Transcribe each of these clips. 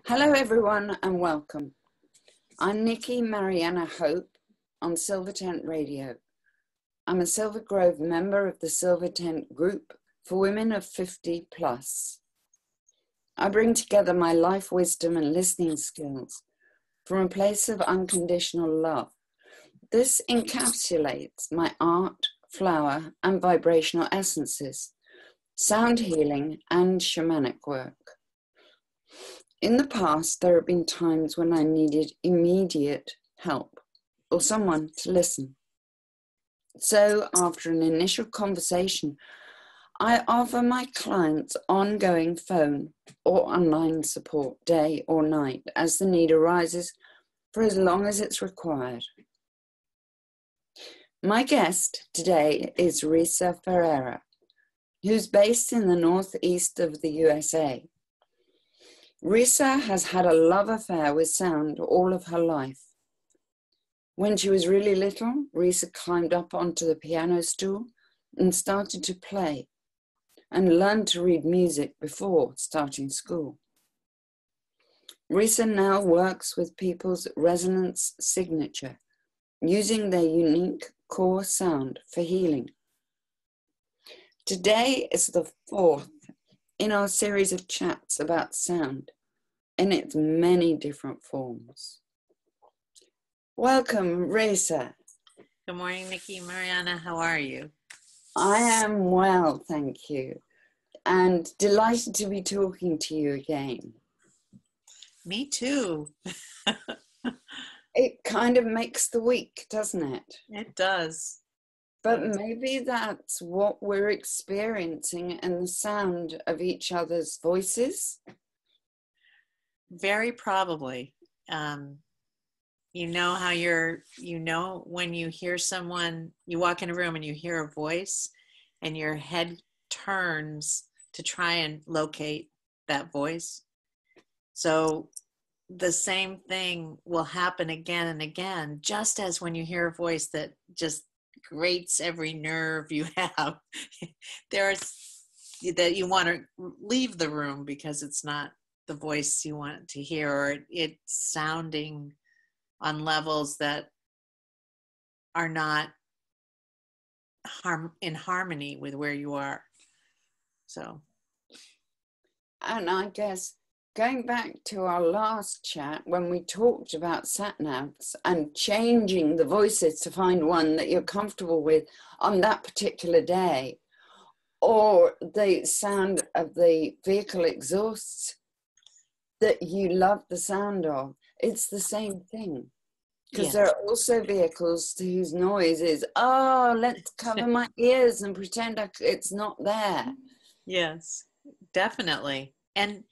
Hello everyone and welcome. I'm Nikki-Marianna Hope on Silver Tent Radio. I'm a Silver Grove member of the Silver Tent group for women of 50 plus. I bring together my life wisdom and listening skills from a place of unconditional love. This encapsulates my art, flower and vibrational essences, sound healing and shamanic work. In the past, there have been times when I needed immediate help or someone to listen. So after an initial conversation, I offer my clients ongoing phone or online support day or night as the need arises for as long as it's required. My guest today is Resa Ferrier, who's based in the northeast of the USA. Resa has had a love affair with sound all of her life. When she was really little, Resa climbed up onto the piano stool and started to play and learned to read music before starting school. Resa now works with people's resonance signature, using their unique core sound for healing. Today is the fourth in our series of chats about sound in its many different forms. Welcome, Resa. Good morning, Nikki-Marianna. How are you? I am well, thank you, and delighted to be talking to you again. Me too. It kind of makes the week, doesn't it? It does. But maybe that's what we're experiencing in the sound of each other's voices. Very probably. You know how when you hear someone, you walk in a room and you hear a voice and your head turns to try and locate that voice. So the same thing will happen again and again, just as when you hear a voice that just grates every nerve you have. There's that you want to leave the room because it's not the voice you want to hear, or it's sounding on levels that are not in harmony with where you are. So, and I guess going back to our last chat when we talked about sat-navs and changing the voices to find one that you're comfortable with on that particular day, or the sound of the vehicle exhausts that you love the sound of, it's the same thing. Because there are also vehicles whose noise is, oh, let's cover my ears and pretend it's not there. Yes, definitely. And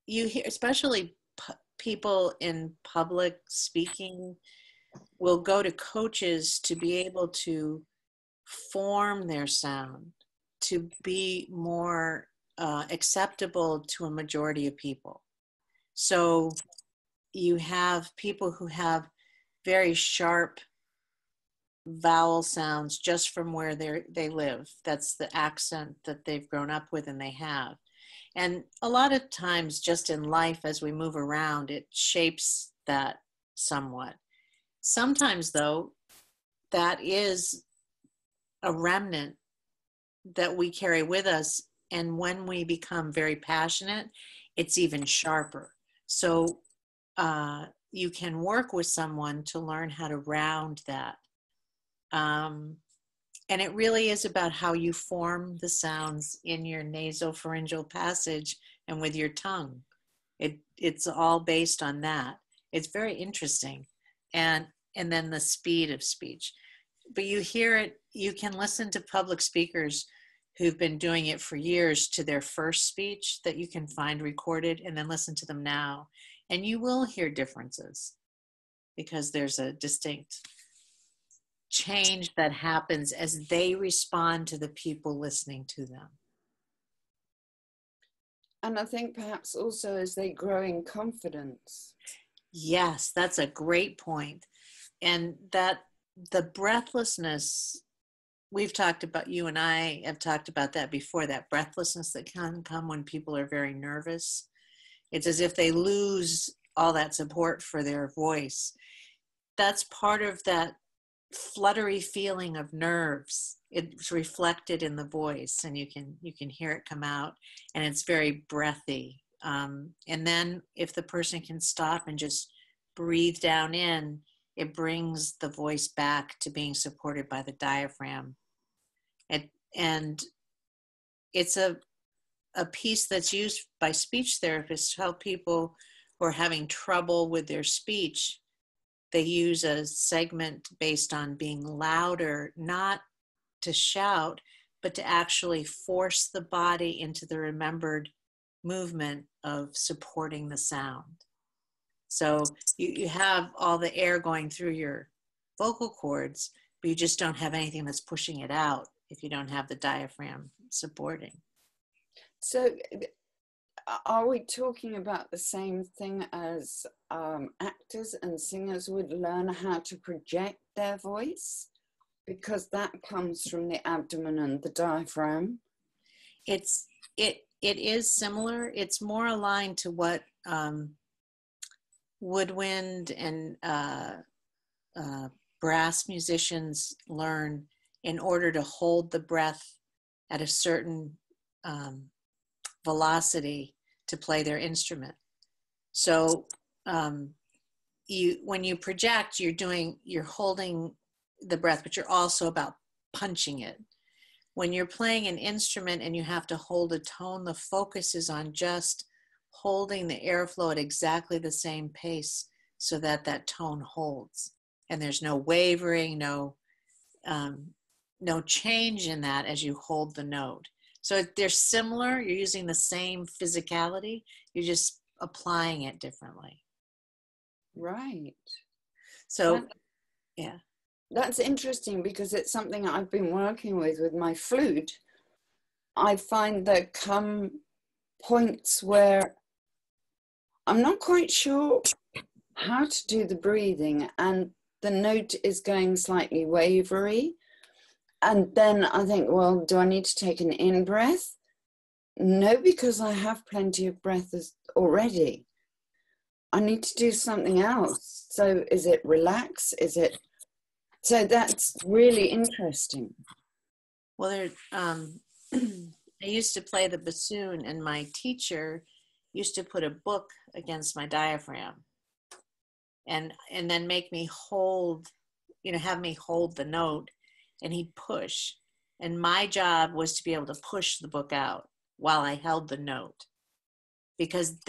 you hear, especially people in public speaking, will go to coaches to be able to form their sound to be more acceptable to a majority of people. So you have people who have very sharp vowel sounds just from where they live. That's the accent that they've grown up with and they have. And a lot of times just in life as we move around, it shapes that somewhat. Sometimes though, that is a remnant that we carry with us. And when we become very passionate, it's even sharper. So you can work with someone to learn how to round that. And it really is about how you form the sounds in your nasopharyngeal passage and with your tongue. It's all based on that. It's very interesting. And then the speed of speech. But you hear it, you can listen to public speakers who've been doing it for years to their first speech that you can find recorded, and then listen to them now. And you will hear differences because there's a distinct change that happens as they respond to the people listening to them. And I think perhaps also as they grow in confidence. Yes, that's a great point. And that the breathlessness we've talked about, you and I have talked about that before, that breathlessness that can come when people are very nervous. It's as if they lose all that support for their voice. That's part of that fluttery feeling of nerves. It's reflected in the voice, and you can hear it come out, and it's very breathy. And then if the person can stop and just breathe down in, it brings the voice back to being supported by the diaphragm. And it's a piece that's used by speech therapists to help people who are having trouble with their speech. They use a segment based on being louder, not to shout, but to actually force the body into the remembered movement of supporting the sound. So you have all the air going through your vocal cords, but you just don't have anything that's pushing it out if you don't have the diaphragm supporting. So are we talking about the same thing as actors and singers would learn how to project their voice? Because that comes from the abdomen and the diaphragm. It is similar. It's more aligned to what woodwind and brass musicians learn in order to hold the breath at a certain velocity to play their instrument. So when you project, you're holding the breath, but you're also about punching it. When you're playing an instrument and you have to hold a tone, the focus is on just holding the airflow at exactly the same pace so that that tone holds. And there's no wavering, no change in that as you hold the note. So they're similar. You're using the same physicality. You're just applying it differently. Right. So, yeah. That's interesting because it's something I've been working with my flute. I find there come points where I'm not quite sure how to do the breathing and the note is going slightly wavery. And then I think, well, do I need to take an in breath? No, because I have plenty of breath already. I need to do something else. So is it relax? So that's really interesting. Well, I used to play the bassoon, and my teacher used to put a book against my diaphragm and then make me hold, have me hold the note, and he'd push. And my job was to be able to push the book out while I held the note. Because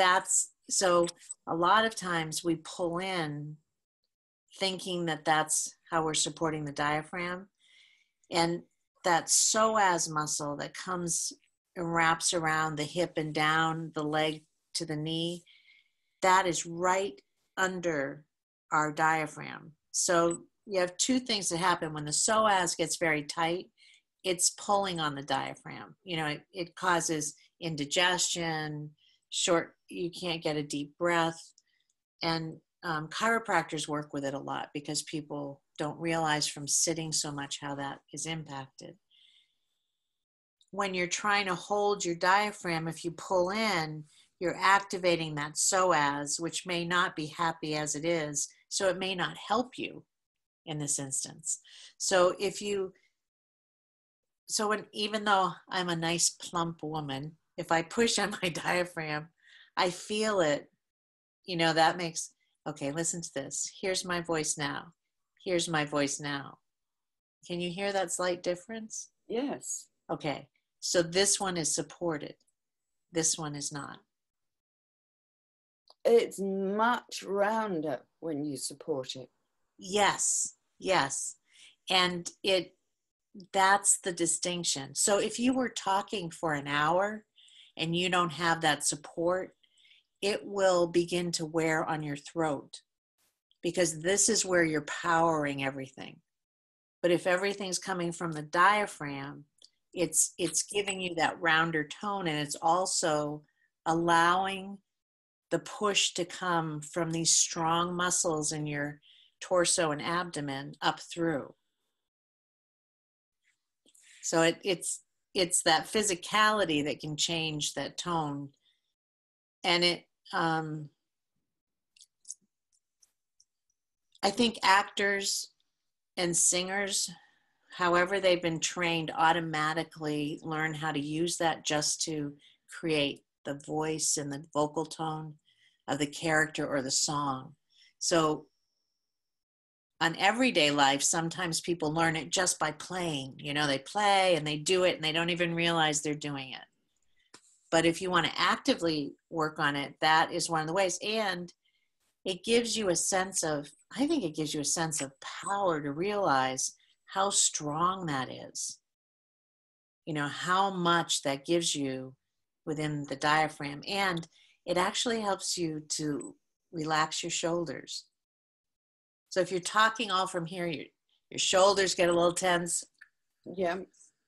so a lot of times we pull in thinking that that's how we're supporting the diaphragm. And that psoas muscle that comes and wraps around the hip and down the leg to the knee, that is right under our diaphragm. So you have two things that happen. When the psoas gets very tight, it's pulling on the diaphragm. It causes indigestion, you can't get a deep breath. And chiropractors work with it a lot because people don't realize from sitting so much how that is impacted. When you're trying to hold your diaphragm, if you pull in, you're activating that psoas, which may not be happy as it is, so it may not help you in this instance. So even though I'm a nice plump woman, if I push on my diaphragm, I feel it, that makes, okay, listen to this. Here's my voice now. Here's my voice now. Can you hear that slight difference? Yes. Okay. So this one is supported. This one is not. It's much rounder when you support it. Yes. Yes. And that's the distinction. So if you were talking for an hour and you don't have that support, it will begin to wear on your throat because this is where you're powering everything. But if everything's coming from the diaphragm, it's giving you that rounder tone, and it's also allowing the push to come from these strong muscles in your torso and abdomen up through. So it's that physicality that can change that tone. And I think actors and singers, however they've been trained, automatically learn how to use that just to create the voice and the vocal tone of the character or the song. So on everyday life, sometimes people learn it just by playing. They play and they do it and they don't even realize they're doing it. But if you want to actively work on it, that is one of the ways. And it gives you a sense of, I think it gives you a sense of power to realize how strong that is. How much that gives you within the diaphragm. And it actually helps you to relax your shoulders. So if you're talking all from here, your shoulders get a little tense. Yeah.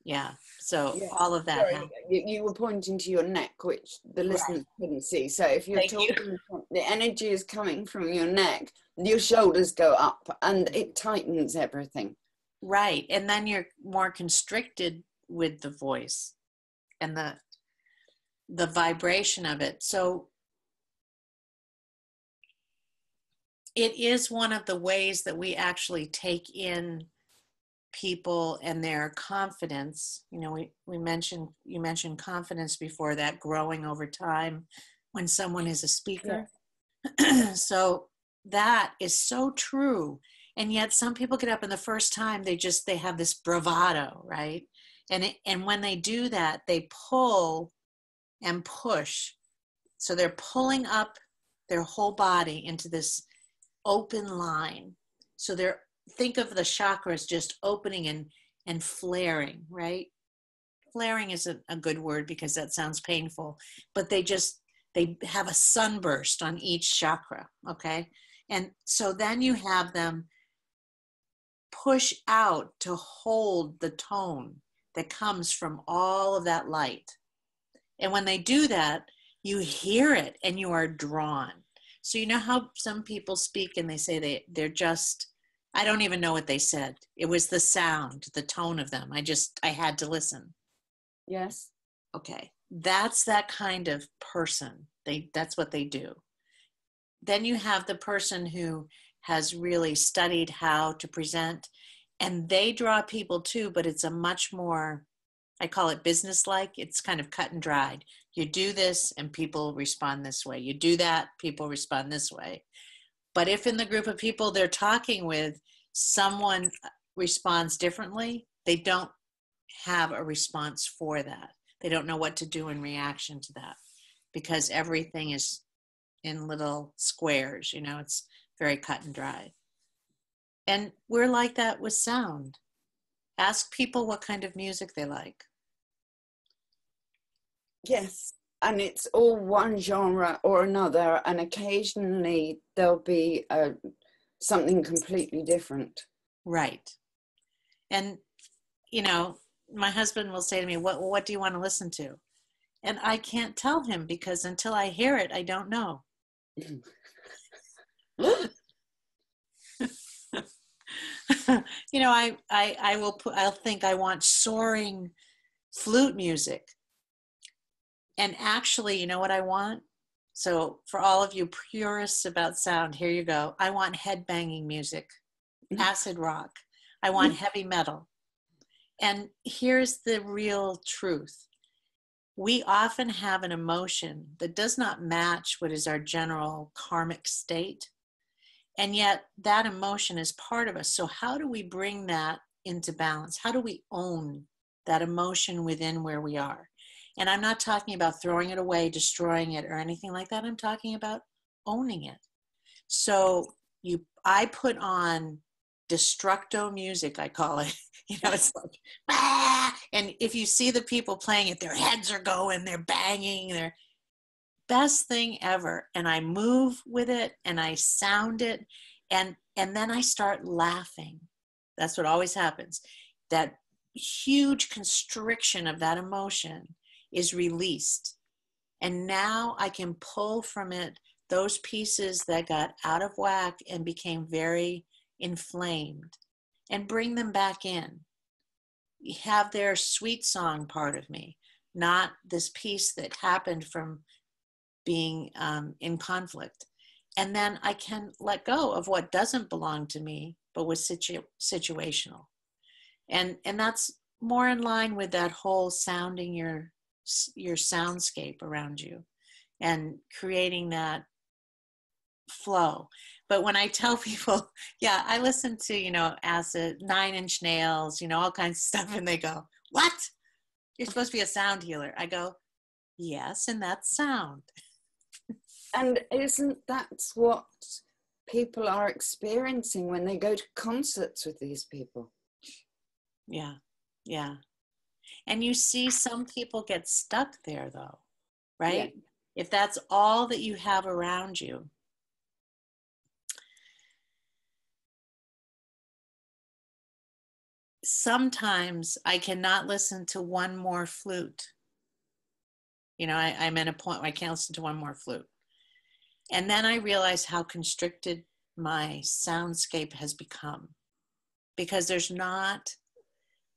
Yeah. So all of that happens. You were pointing to your neck, which the listeners couldn't see. So if you're talking, the energy is coming from your neck, your shoulders go up and it tightens everything. Right. And then you're more constricted with the voice and the vibration of it. So it is one of the ways that we actually take in people and their confidence. You mentioned confidence before, that growing over time when someone is a speaker. Yeah. So that is so true. And yet some people get up and the first time they have this bravado, right? And when they do that, they pull and push. So they're pulling up their whole body into this open line. So think of the chakras just opening and flaring, right? Flaring isn't a good word because that sounds painful, but they have a sunburst on each chakra, okay? And so then you have them push out to hold the tone that comes from all of that light. And when they do that, you hear it and you are drawn. So you know how some people speak and they say they're just, I don't even know what they said. It was the sound, the tone of them. I had to listen. Yes. Okay. That's that kind of person. That's what they do. Then you have the person who has really studied how to present, and they draw people too, but it's a much more, I call it business-like. It's kind of cut and dried. You do this and people respond this way. You do that, people respond this way. But if in the group of people they're talking with, someone responds differently, they don't have a response for that. They don't know what to do in reaction to that because everything is in little squares, it's very cut and dry. And we're like that with sound. Ask people what kind of music they like. Yes, and it's all one genre or another, and occasionally there'll be something completely different. Right. And, my husband will say to me, what do you want to listen to? And I can't tell him because until I hear it, I don't know. I'll think I want soaring flute music. And actually, you know what I want? So for all of you purists about sound, here you go. I want headbanging music, acid rock. I want heavy metal. And here's the real truth. We often have an emotion that does not match what is our general karmic state. And yet that emotion is part of us. So how do we bring that into balance? How do we own that emotion within where we are? And I'm not talking about throwing it away, destroying it, or anything like that. I'm talking about owning it. So I put on destructo music, I call it. It's like, ah! And if you see the people playing it, their heads are going, they're banging, they're best thing ever. And I move with it and I sound it. And then I start laughing. That's what always happens. That huge constriction of that emotion is released. And now I can pull from it those pieces that got out of whack and became very inflamed and bring them back in. have their sweet song part of me, not this piece that happened from being in conflict. And then I can let go of what doesn't belong to me, but was situational. And that's more in line with that whole sounding your soundscape around you and creating that flow. But when I tell people, yeah, I listen to, Acid, 9-Inch Nails, all kinds of stuff, and they go, what? You're supposed to be a sound healer. I go, yes, and that's sound. And isn't that what people are experiencing when they go to concerts with these people? Yeah, yeah. And you see some people get stuck there, though, right? Yeah. If that's all that you have around you. Sometimes I cannot listen to one more flute. I'm at a point where I can't listen to one more flute. And then I realize how constricted my soundscape has become, because there's not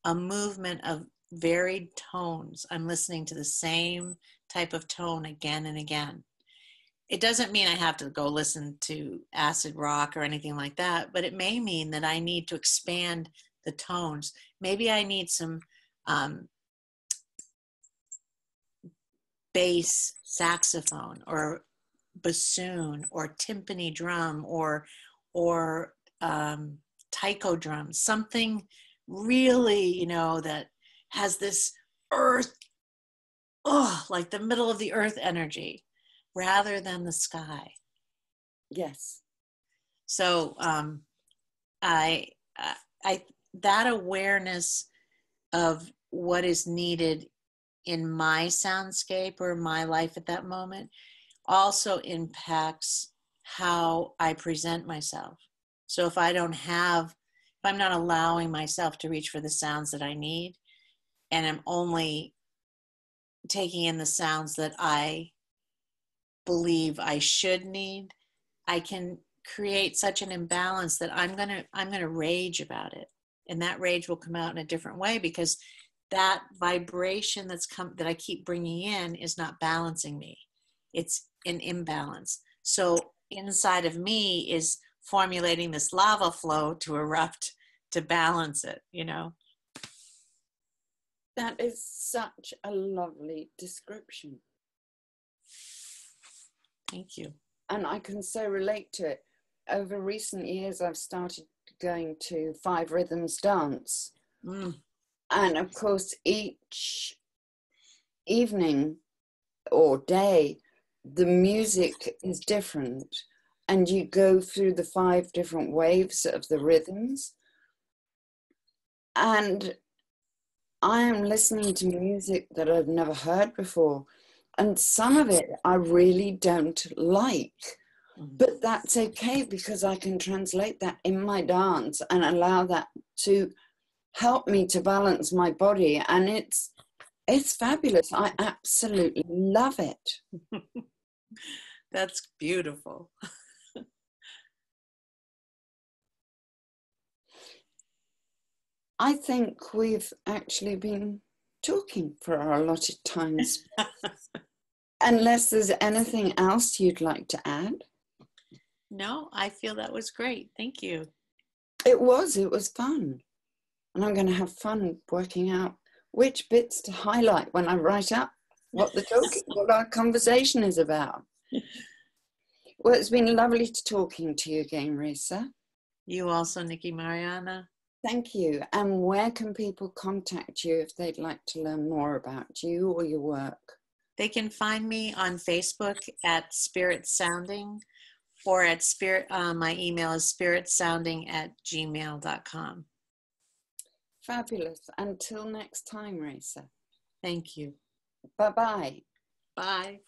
a movement of varied tones. I'm listening to the same type of tone again and again. It doesn't mean I have to go listen to acid rock or anything like that, but it may mean that I need to expand the tones. Maybe I need some bass saxophone or bassoon or timpani drum or taiko drum, something really, that has this earth, like the middle of the earth energy rather than the sky. Yes. So I that awareness of what is needed in my soundscape or my life at that moment also impacts how I present myself. So if I'm not allowing myself to reach for the sounds that I need, and I'm only taking in the sounds that I believe I should need, I can create such an imbalance that I'm gonna rage about it. And that rage will come out in a different way, because that vibration that I keep bringing in is not balancing me. It's an imbalance. So inside of me is formulating this lava flow to erupt to balance it, That is such a lovely description. Thank you. And I can so relate to it. Over recent years, I've started going to 5 Rhythms dance. And of course, each evening or day, the music is different. And you go through the 5 different waves of the rhythms. And I am listening to music that I've never heard before. And some of it I really don't like. But that's okay, because I can translate that in my dance and allow that to help me to balance my body. And it's fabulous. I absolutely love it. That's beautiful. I think we've actually been talking for our allotted times. Unless there's anything else you'd like to add? No, I feel that was great. Thank you. It was fun. And I'm going to have fun working out which bits to highlight when I write up what our conversation is about. Well, it's been lovely talking to you again, Resa. You also, Nikki-Marianna. Thank you. And where can people contact you if they'd like to learn more about you or your work? They can find me on Facebook at Spirit Sounding, or at my email is spiritsounding@gmail.com. Fabulous. Until next time, Resa. Thank you. Bye-bye. Bye.